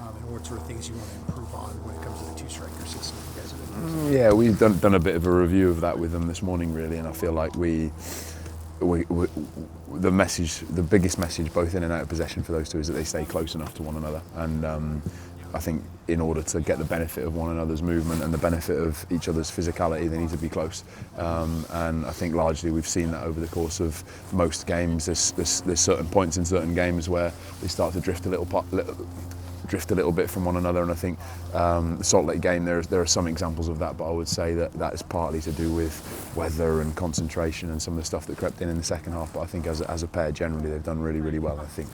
and what sort of things you want to improve on when it comes to the two-striker system you guys have been using. Yeah, we've done a bit of a review of that with them this morning, really, and I feel like the biggest message, both in and out of possession for those two, is that they stay close enough to one another. And I think in order to get the benefit of one another's movement and the benefit of each other's physicality, they need to be close. And I think largely we've seen that over the course of most games. There's certain points in certain games where they start to drift a little bit from one another, and I think the Salt Lake game, there are some examples of that, but I would say that is partly to do with weather and concentration and some of the stuff that crept in the second half. But I think as a pair, generally they've done really, really well. I think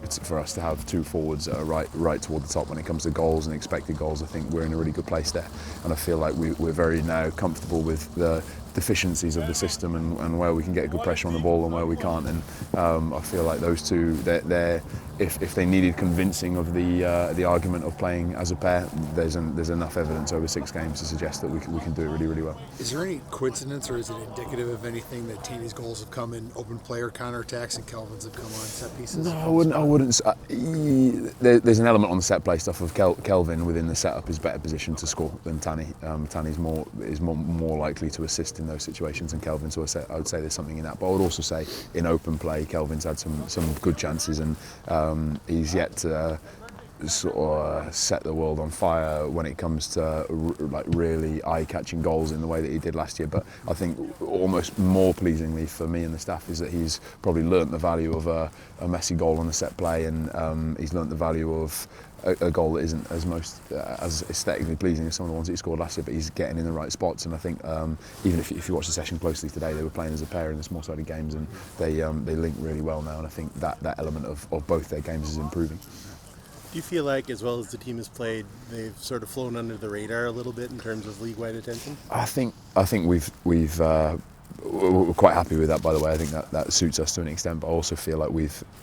it's for us to have two forwards that are right toward the top when it comes to goals and expected goals. I think we're in a really good place there, and I feel like we're very now comfortable with the deficiencies of the system and where we can get good pressure on the ball and where we can't. And I feel like those two, they're if they needed convincing of the argument of playing as a pair, there's enough evidence over 6 games to suggest that we can do it really, really well. Is there any coincidence, or is it indicative of anything that Taney's goals have come in open player counterattacks and Kelvin's have come on set pieces? No, I wouldn't. There's an element on the set play stuff of Kelvin within the setup is better positioned to score than Taney. Taney's more likely to assist in those situations than Kelvin, so I would say there's something in that. But I would also say in open play, Kelvin's had some good chances, and he's yet to sort of set the world on fire when it comes to like really eye-catching goals in the way that he did last year. But I think almost more pleasingly for me and the staff is that he's probably learnt the value of a messy goal on a set play, and he's learnt the value of a goal that isn't as aesthetically pleasing as some of the ones that he scored last year, but he's getting in the right spots. And I think even if you watch the session closely today, they were playing as a pair in the small-sided games, and they link really well now, and I think that element of both their games is improving. Do you feel like, as well as the team has played, they've sort of flown under the radar a little bit in terms of league-wide attention? I think we're quite happy with that, by the way. I think that suits us to an extent, but I also feel like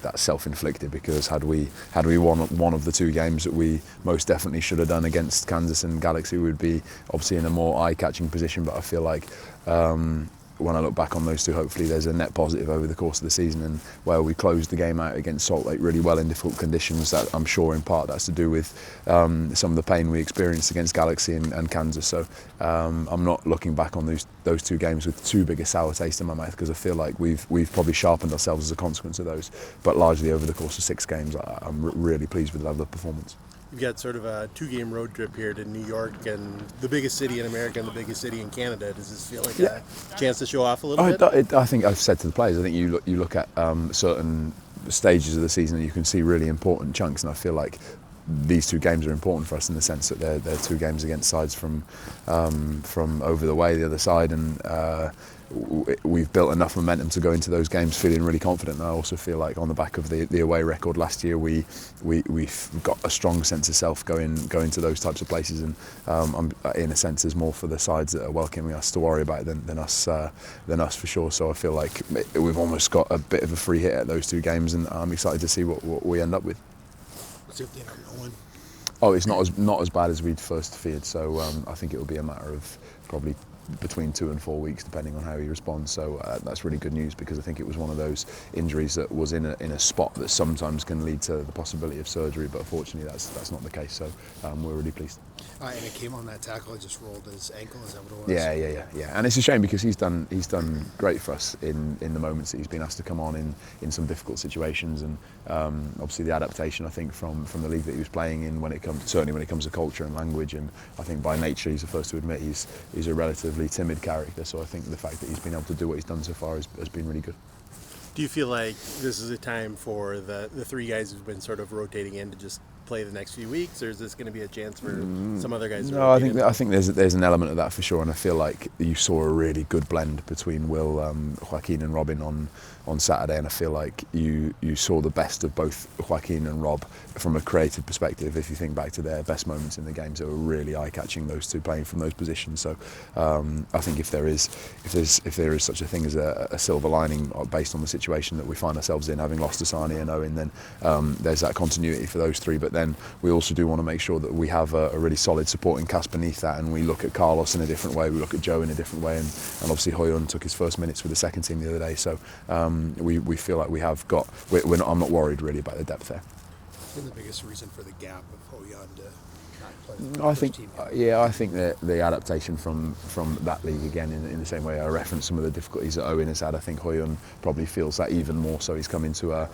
that's self-inflicted, because had we won one of the 2 games that we most definitely should have done against Kansas and Galaxy, we would be obviously in a more eye-catching position. But I feel like when I look back on those 2, hopefully there's a net positive over the course of the season, and where we closed the game out against Salt Lake really well in difficult conditions. That I'm sure in part that's to do with some of the pain we experienced against Galaxy and Kansas. So I'm not looking back on those 2 games with too big a sour taste in my mouth, because I feel like we've probably sharpened ourselves as a consequence of those. But largely over the course of 6 games, I'm really pleased with the level of performance. You've got sort of a 2-game road trip here to New York, and the biggest city in America and the biggest city in Canada. Does this feel like a chance to show off a little bit? I think I've said to the players, I think you look at certain stages of the season and you can see really important chunks, and I feel like these 2 games are important for us in the sense that they're 2 games against sides from over the way, the other side, and we've built enough momentum to go into those games feeling really confident. And I also feel like on the back of the away record last year, we've got a strong sense of self going to those types of places, and in a sense there's more for the sides that are welcoming us to worry about than us for sure. So I feel like we've almost got a bit of a free hit at those 2 games, and I'm excited to see what we end up with. What's if they don't win? Oh, it's not as bad as we'd first feared. So I think it will be a matter of probably between 2 and 4 weeks, depending on how he responds. So that's really good news, because I think it was one of those injuries that was in a spot that sometimes can lead to the possibility of surgery, but unfortunately that's not the case. So we're really pleased. And it came on that tackle. It just rolled his ankle. Is that what it was? Yeah. And it's a shame, because he's done great for us in the moments that he's been asked to come on in some difficult situations, and obviously the adaptation, I think, from the league that he was playing in, when it comes to culture and language, and I think by nature he's the first to admit he's a relatively timid character. So I think the fact that he's been able to do what he's done so far has been really good. Do you feel like this is a time for the 3 guys who've been sort of rotating in to just play the next few weeks, or is this going to be a chance for some other guys? No, I think there's an element of that for sure, and I feel like you saw a really good blend between Will, Joaquin, and Robin on Saturday, and I feel like you saw the best of both Joaquin and Rob from a creative perspective. If you think back to their best moments in the games, they were really eye-catching, those 2 playing from those positions. So I think if there is such a thing as a silver lining based on the situation that we find ourselves in, having lost Asani and Owen, then there's that continuity for those 3. But then we also do want to make sure that we have a really solid supporting cast beneath that, and we look at Carlos in a different way, we look at Joe in a different way, and obviously Hoyun took his first minutes with the second team the other day. So we feel like we have got. I'm not worried really about the depth there. been the biggest reason for the gap of Hoyan to not play the I first think, team? I think that the adaptation from that league again, in the same way I referenced some of the difficulties that Owen has had, I think Hoyan probably feels that even more. So he's come into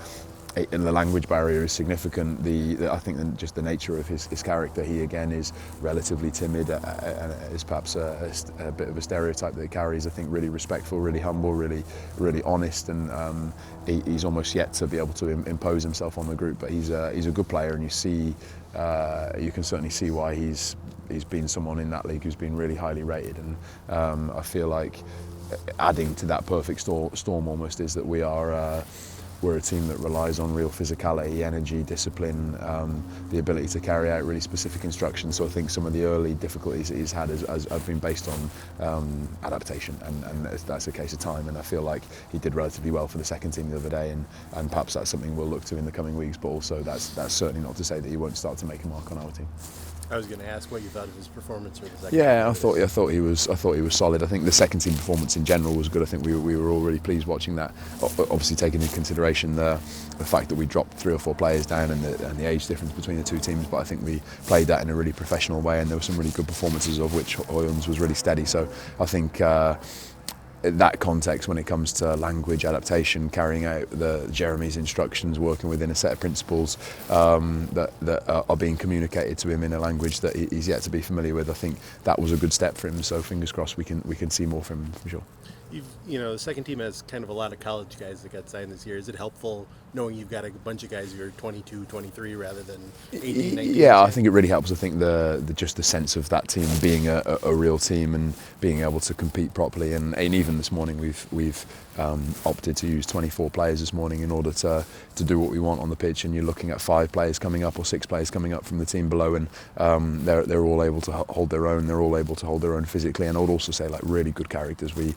and the language barrier is significant. I think just the nature of his character, he again is relatively timid and is perhaps a bit of a stereotype that he carries. I think really respectful, really humble, really honest, and he's almost yet to be able to impose himself on the group. But he's a good player, and you can certainly see why he's been someone in that league who's been really highly rated. And I feel like adding to that perfect storm almost is that we're a team that relies on real physicality, energy, discipline, the ability to carry out really specific instructions. So I think some of the early difficulties that he's had have been based on adaptation, and that's a case of time. And I feel like he did relatively well for the second team the other day, and perhaps that's something we'll look to in the coming weeks. But also that's certainly not to say that he won't start to make a mark on our team. I was going to ask what you thought of his performance for the second. Yeah, I thought he was solid. I think the second team performance in general was good. I think we were all really pleased watching that. Obviously, taking into consideration the fact that we dropped 3 or 4 players down and the age difference between the two teams, but I think we played that in a really professional way, and there were some really good performances, of which Hoyan's was really steady. So I think. That context, when it comes to language adaptation, carrying out Jeremy's instructions, working within a set of principles that are being communicated to him in a language that he's yet to be familiar with, I think that was a good step for him. So fingers crossed we can see more from him for sure. The second team has kind of a lot of college guys that got signed this year. Is it helpful knowing you've got a bunch of guys who are 22, 23 rather than 18, 19? Yeah, I think it really helps. I think just the sense of that team being a real team and being able to compete properly. And even this morning we've opted to use 24 players this morning in order to do what we want on the pitch. And you're looking at 5 players coming up or 6 players coming up from the team below, and they're all able to hold their own. They're all able to hold their own physically, and I would also say like really good characters. We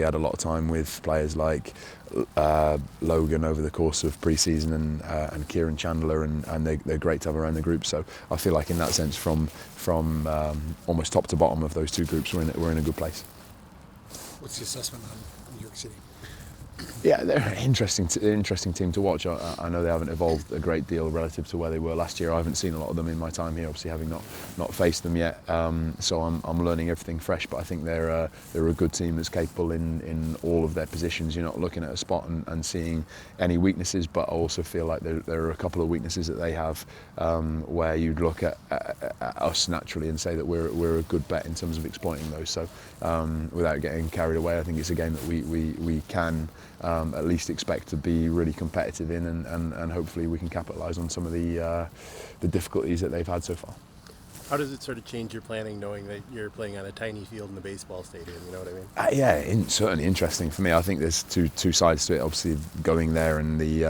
had a lot of time with players like Logan over the course of pre-season and Kieran Chandler, and they're great to have around the group. So I feel like in that sense, from almost top to bottom of those two groups, we're in a good place. What's the assessment on New York City? Yeah, they're an interesting team to watch. I know they haven't evolved a great deal relative to where they were last year. I haven't seen a lot of them in my time here, obviously having not faced them yet. So I'm learning everything fresh. But I think they're a good team that's capable in all of their positions. You're not looking at a spot and seeing any weaknesses. But I also feel like there are a couple of weaknesses that they have where you'd look at us naturally and say that we're a good bet in terms of exploiting those. So without getting carried away, I think it's a game that we can at least expect to be really competitive in, and hopefully we can capitalise on some of the difficulties that they've had so far. How does it sort of change your planning knowing that you're playing on a tiny field in the baseball stadium? You know what I mean? Certainly interesting for me. I think there's two sides to it. Obviously, going there and the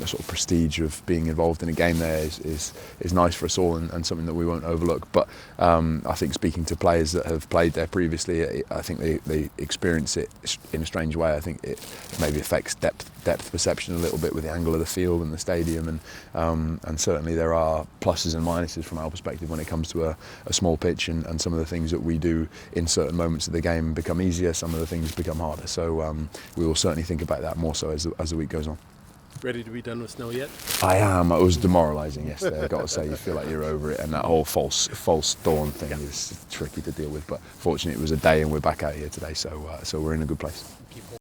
sort of prestige of being involved in a game there is nice for us all, and something that we won't overlook. But I think speaking to players that have played there previously, I think they experience it in a strange way. I think it maybe affects depth perception a little bit with the angle of the field and the stadium, and certainly there are pluses and minuses from our perspective when it comes to a small pitch, and some of the things that we do in certain moments of the game become easier, some of the things become harder. So we will certainly think about that more so as the week goes on. Ready to be done with snow yet? I am. It was demoralising yesterday, I've got to say. You feel like you're over it, and that whole false dawn thing is tricky to deal with. But fortunately it was a day and we're back out here today, so we're in a good place.